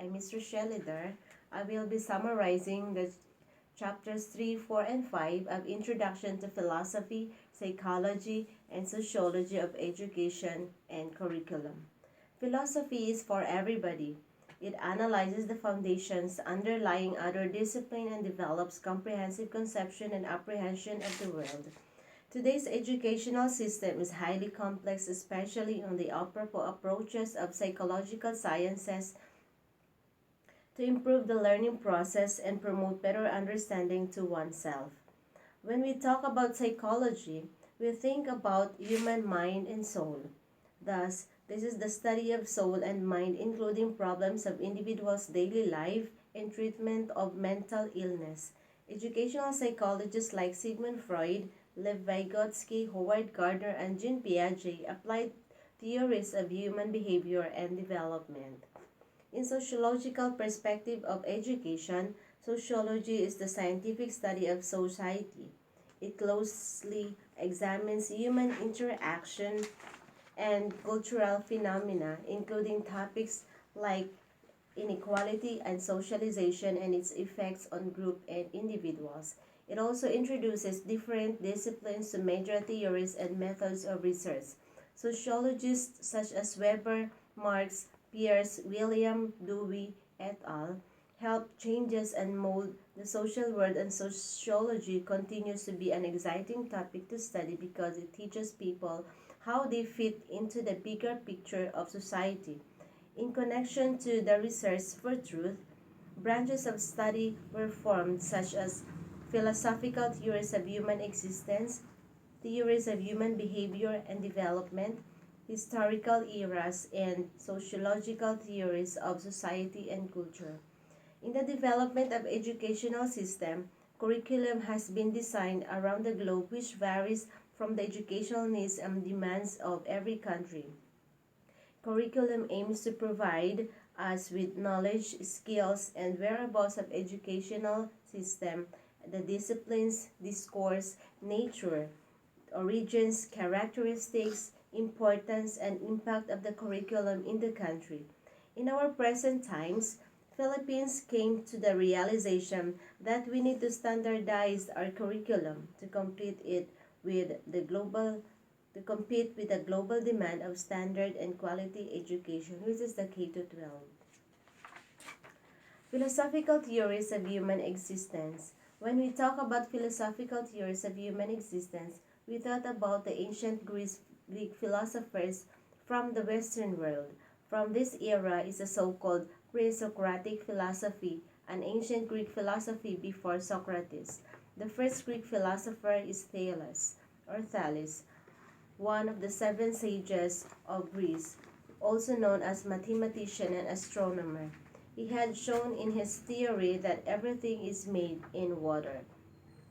I'm Mr. Eder. I will be summarizing the chapters 3, 4, and 5 of Introduction to Philosophy, Psychology, and Sociology of Education and Curriculum. Philosophy is for everybody. It analyzes the foundations underlying other discipline and develops comprehensive conception and apprehension of the world. Today's educational system is highly complex, especially on the approaches of psychological sciences to improve the learning process and promote better understanding to oneself. When we talk about psychology, we think about human mind and soul. Thus, this is the study of soul and mind, including problems of individuals' daily life and treatment of mental illness. Educational psychologists like Sigmund Freud, Lev Vygotsky, Howard Gardner, and Jean Piaget applied theories of human behavior and development. In sociological perspective of education, sociology is the scientific study of society. It closely examines human interaction and cultural phenomena, including topics like inequality and socialization and its effects on group and individuals. It also introduces different disciplines to major theories and methods of research. Sociologists such as Weber, Marx, Peirce, William Dewey, et al. Help changes and mold the social world, and sociology continues to be an exciting topic to study because it teaches people how they fit into the bigger picture of society. In connection to the research for truth, branches of study were formed such as philosophical theories of human existence, theories of human behavior and development, historical eras, and sociological theories of society and culture. In the development of educational system, curriculum has been designed around the globe which varies from the educational needs and demands of every country. Curriculum aims to provide us with knowledge, skills, and variables of educational system, the disciplines, discourse, nature, origins, characteristics, importance, and impact of the curriculum in the country. In our present times, Philippines came to the realization that we need to standardize our curriculum to compete with the global demand of standard and quality education, which is the K to 12. Philosophical theories of human existence. When we talk about philosophical theories of human existence, we thought about the ancient Greek philosophers from the Western world. From this era is the so-called pre-Socratic philosophy, an ancient Greek philosophy before Socrates. The first Greek philosopher is Thales, one of the seven sages of Greece, also known as mathematician and astronomer. He had shown in his theory that everything is made in water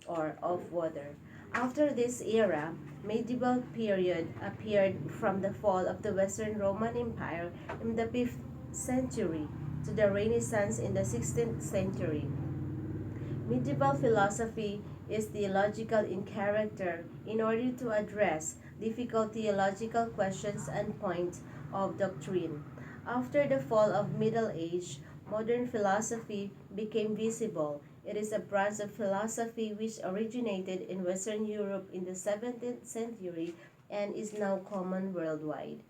or of water. After this era, medieval period appeared from the fall of the Western Roman Empire in the 5th century to the Renaissance in the 16th century. Medieval philosophy is theological in character in order to address difficult theological questions and points of doctrine. After the fall of Middle Age, modern philosophy became visible. It is a branch of philosophy which originated in Western Europe in the 17th century and is now common worldwide.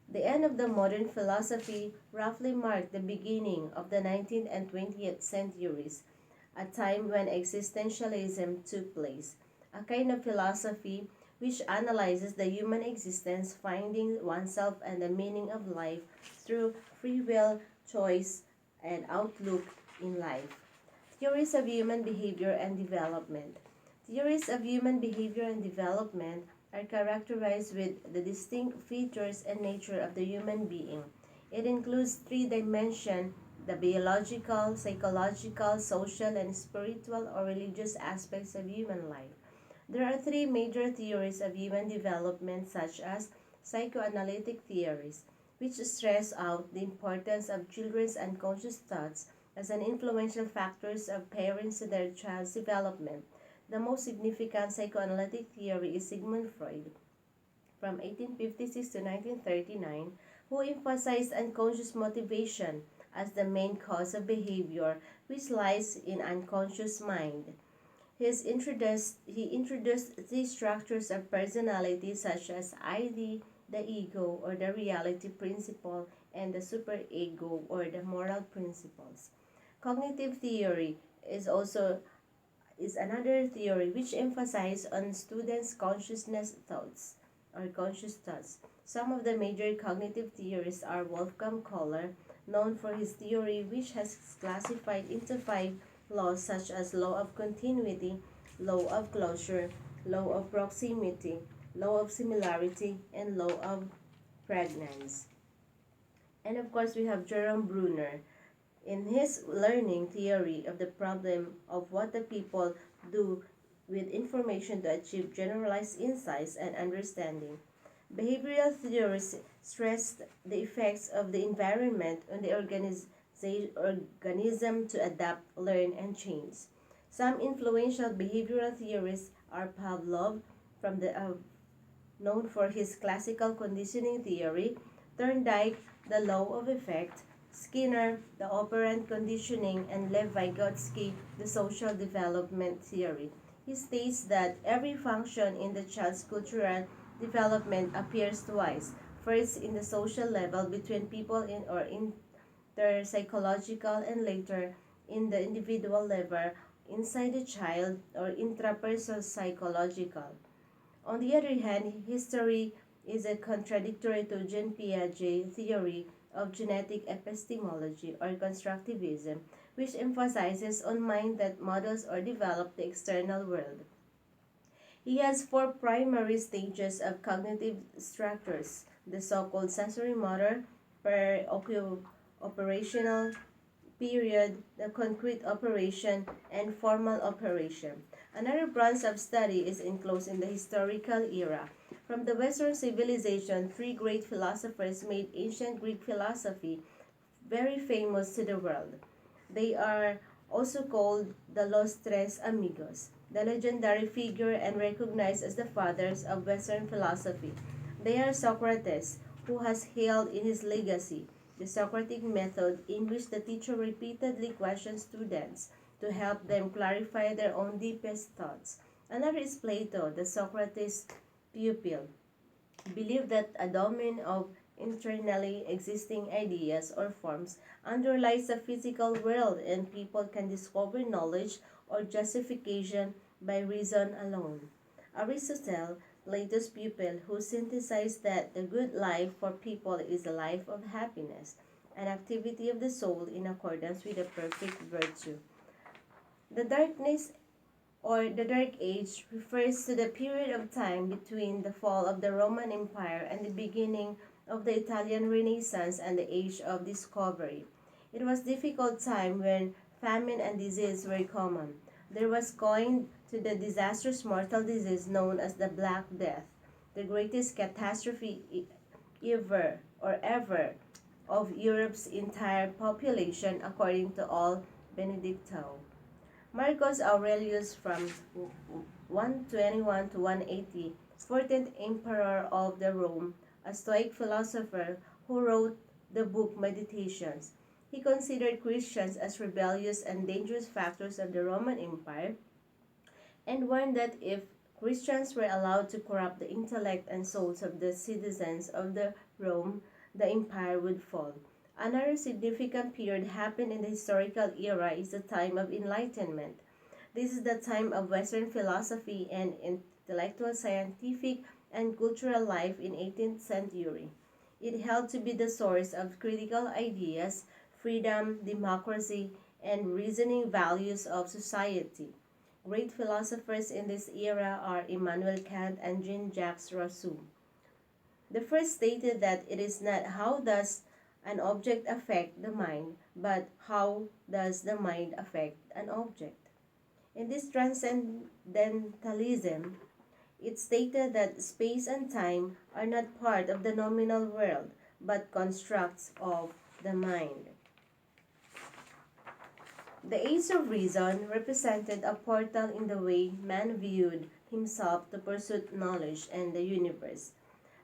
The end of the modern philosophy roughly marked the beginning of the 19th and 20th centuries, a time when existentialism took place, a kind of philosophy which analyzes the human existence, finding oneself and the meaning of life through free will, choice, and outlook in life. Theories of human behavior and development. Theories of human behavior and development are characterized with the distinct features and nature of the human being. It includes three dimensions: the biological, psychological, social, and spiritual or religious aspects of human life. There are three major theories of human development, such as psychoanalytic theories, which stress out the importance of children's unconscious thoughts as an influential factors of parents to their child's development. The most significant psychoanalytic theory is Sigmund Freud, from 1856 to 1939, who emphasized unconscious motivation, as the main cause of behavior, which lies in unconscious mind. He introduced these structures of personality such as ID, the ego or the reality principle, and the superego or the moral principles. Cognitive theory is also is another theory which emphasizes on students' consciousness thoughts or conscious thoughts. Some of the major cognitive theorists are Wolfgang Kohler, known for his theory which has classified into five laws such as law of continuity, law of closure, law of proximity, law of similarity, and law of pregnance. And of course, we have Jerome Bruner, in his learning theory of the problem of what the people do with information to achieve generalized insights and understanding. Behavioral theorists stressed the effects of the environment on the organism to adapt, learn, and change. Some influential behavioral theorists are Pavlov, from the known for his classical conditioning theory, Thorndike, the law of effect, Skinner, the operant conditioning, and Lev Vygotsky, the social development theory. He states that every function in the child's cultural development appears twice, first in the social level between people in or interpsychological, and later in the individual level inside the child or intrapersonal psychological. On the other hand, history is a contradictory to Jean Piaget's theory of genetic epistemology or constructivism, which emphasizes on mind that models or develop the external world. He has four primary stages of cognitive structures: the so-called sensory motor, operational period, the concrete operation, and formal operation. Another branch of study is enclosed in the historical era. From the Western civilization, three great philosophers made ancient Greek philosophy very famous to the world. They are also called the Los Tres Amigos, the legendary figure and recognized as the fathers of Western philosophy. They are Socrates, who has hailed in his legacy the Socratic method, in which the teacher repeatedly questions students to help them clarify their own deepest thoughts. Another is Plato, the Socrates pupil, believed that a domain of internally existing ideas or forms underlies the physical world, and people can discover knowledge or justification by reason alone. Aristotle, Plato's pupil, who synthesized that the good life for people is a life of happiness, an activity of the soul in accordance with the perfect virtue. The darkness or the Dark Age refers to the period of time between the fall of the Roman Empire and the beginning of the Italian Renaissance and the Age of Discovery. It was a difficult time when famine and disease were common. There was coined to the disastrous mortal disease known as the Black Death, the greatest catastrophe ever of Europe's entire population, according to all Benedictine. Marcus Aurelius, from 121 to 180, 14th emperor of the Rome, a Stoic philosopher who wrote the book Meditations. He considered Christians as rebellious and dangerous factors of the Roman Empire and warned that if Christians were allowed to corrupt the intellect and souls of the citizens of the Rome, the empire would fall. Another significant period happened in the historical era is the time of enlightenment. This is the time of Western philosophy and intellectual, scientific, and cultural life in 18th century. It held to be the source of critical ideas, freedom, democracy, and reasoning values of society. Great philosophers in this era are Immanuel Kant and Jean-Jacques Rousseau. The first stated that it is not how does an object affect the mind, but how does the mind affect an object. In this transcendentalism, it stated that space and time are not part of the nominal world, but constructs of the mind. The Age of Reason represented a portal in the way man viewed himself to pursue knowledge and the universe.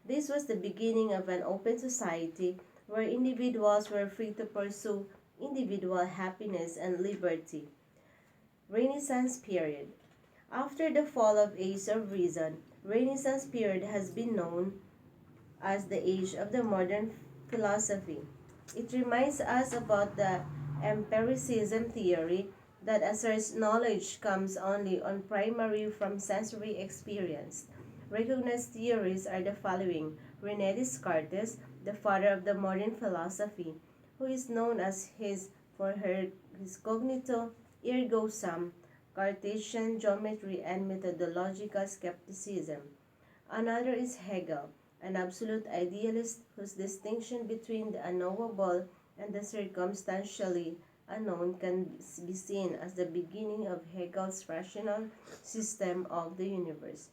This was the beginning of an open society where individuals were free to pursue individual happiness and liberty. Renaissance period. After the fall of Age of Reason, Renaissance period has been known as the age of the modern philosophy. It reminds us about the empiricism theory that asserts knowledge comes only on primary from sensory experience. Recognized theories are the following: René Descartes, the father of the modern philosophy, who is known as his cognito ergo sum, Cartesian geometry, and methodological skepticism. Another is Hegel, an absolute idealist whose distinction between the unknowable and the circumstantially unknown can be seen as the beginning of Hegel's rational system of the universe.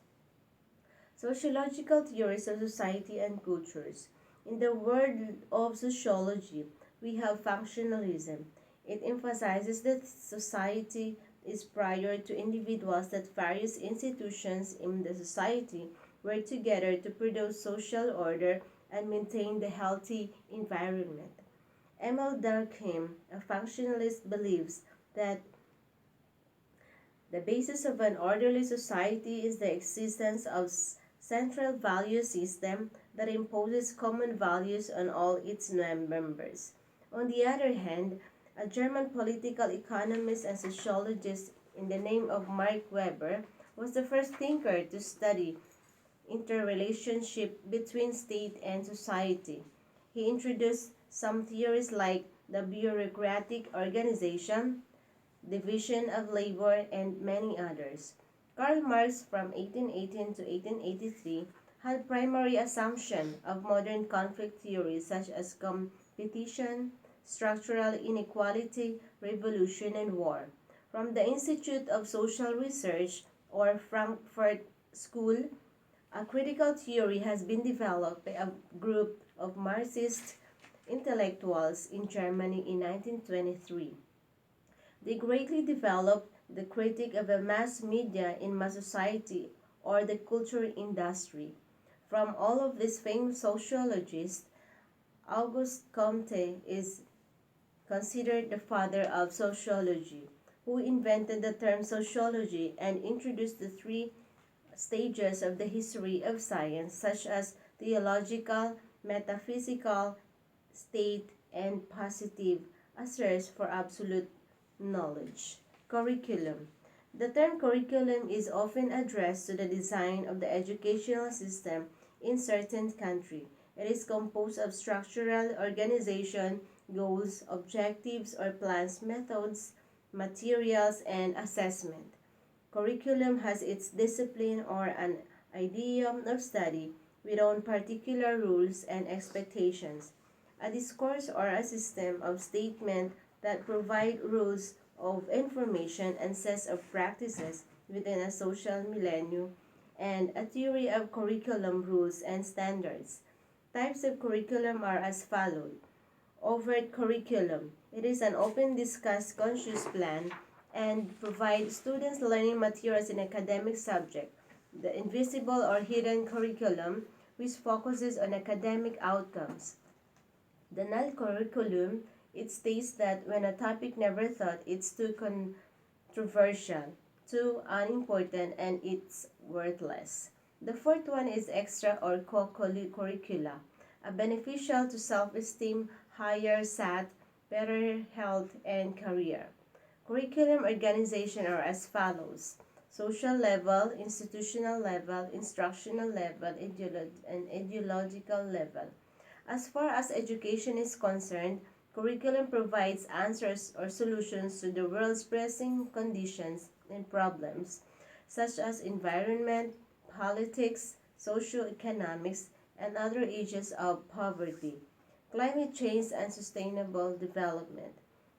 Sociological theories of society and cultures. In the world of sociology, we have functionalism. It emphasizes that society is prior to individuals, that various institutions in the society work together to produce social order and maintain the healthy environment. Emil Durkheim, a functionalist, believes that the basis of an orderly society is the existence of central value system that imposes common values on all its members. On the other hand, a German political economist and sociologist in the name of Mark Weber was the first thinker to study interrelationship between state and society. He introduced some theories like the bureaucratic organization, division of labor, and many others. Karl Marx from 1818 to 1883 had primary assumption of modern conflict theories such as competition, structural inequality, revolution, and war. From the Institute of Social Research or Frankfurt School, a critical theory has been developed by a group of Marxist intellectuals in Germany in 1923. They greatly developed the critique of the mass media in mass society or the culture industry. From all of these famous sociologists, Auguste Comte is considered the father of sociology, who invented the term sociology and introduced the three stages of the history of science, such as theological, metaphysical, state, and positive, a search for absolute knowledge. Curriculum. The term curriculum is often addressed to the design of the educational system in certain country. It is composed of structural organization, goals, objectives or plans, methods, materials, and assessment. Curriculum has its discipline or an idiom of study with own particular rules and expectations. A discourse or a system of statement that provide rules of information and sets of practices within a social milieu, and a theory of curriculum rules and standards. Types of curriculum are as follows. Overt curriculum. It is an open, discussed, conscious plan and provides students learning materials in academic subject. The invisible or hidden curriculum, which focuses on academic outcomes. The null curriculum, it states that when a topic never thought it's too controversial, too unimportant, and it's worthless. The fourth one is extra or co-curricula, a beneficial to self-esteem, higher SAT, better health, and career. Curriculum organization are as follows: social level, institutional level, instructional level, and ideological level. As far as education is concerned, curriculum provides answers or solutions to the world's pressing conditions and problems, such as environment, politics, socio-economics, and other ages of poverty, climate change, and sustainable development.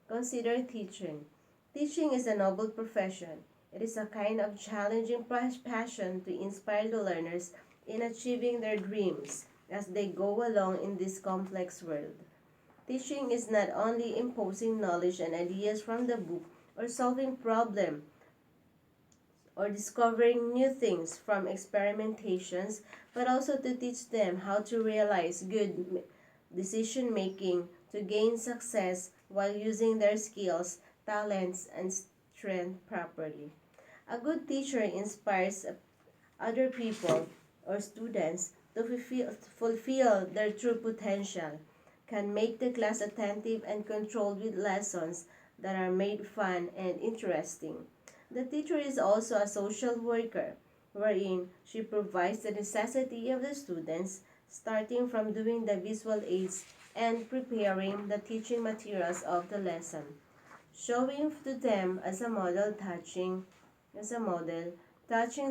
Consider teaching. Teaching is a noble profession. It is a kind of challenging passion to inspire the learners in achieving their dreams as they go along in this complex world. Teaching is not only imposing knowledge and ideas from the book or solving problems or discovering new things from experimentations, but also to teach them how to realize good decision making to gain success while using their skills, talents, and strength properly. A good teacher inspires other people or students to fulfill their true potential, can make the class attentive and controlled with lessons that are made fun and interesting. The teacher is also a social worker, wherein she provides the necessity of the students, starting from doing the visual aids and preparing the teaching materials of the lesson, showing to them as a model, touching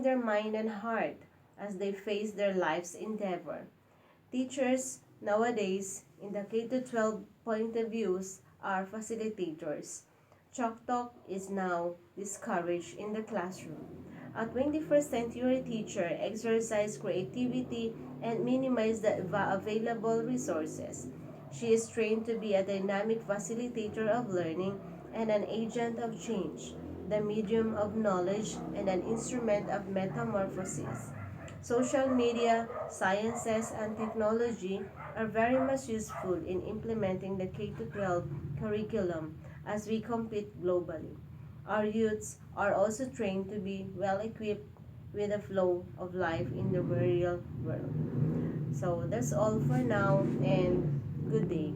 their mind and heart as they face their life's endeavor. Teachers nowadays, in the K to 12 point of views, are facilitators. Chalk talk is now discouraged in the classroom. A 21st century teacher exercises creativity and minimizes the available resources. She is trained to be a dynamic facilitator of learning and an agent of change, the medium of knowledge and an instrument of metamorphosis. Social media, sciences, and technology are very much useful in implementing the K 12 curriculum as we compete globally. Our youths are also trained to be well equipped with the flow of life in the real world. So that's all for now, and good day.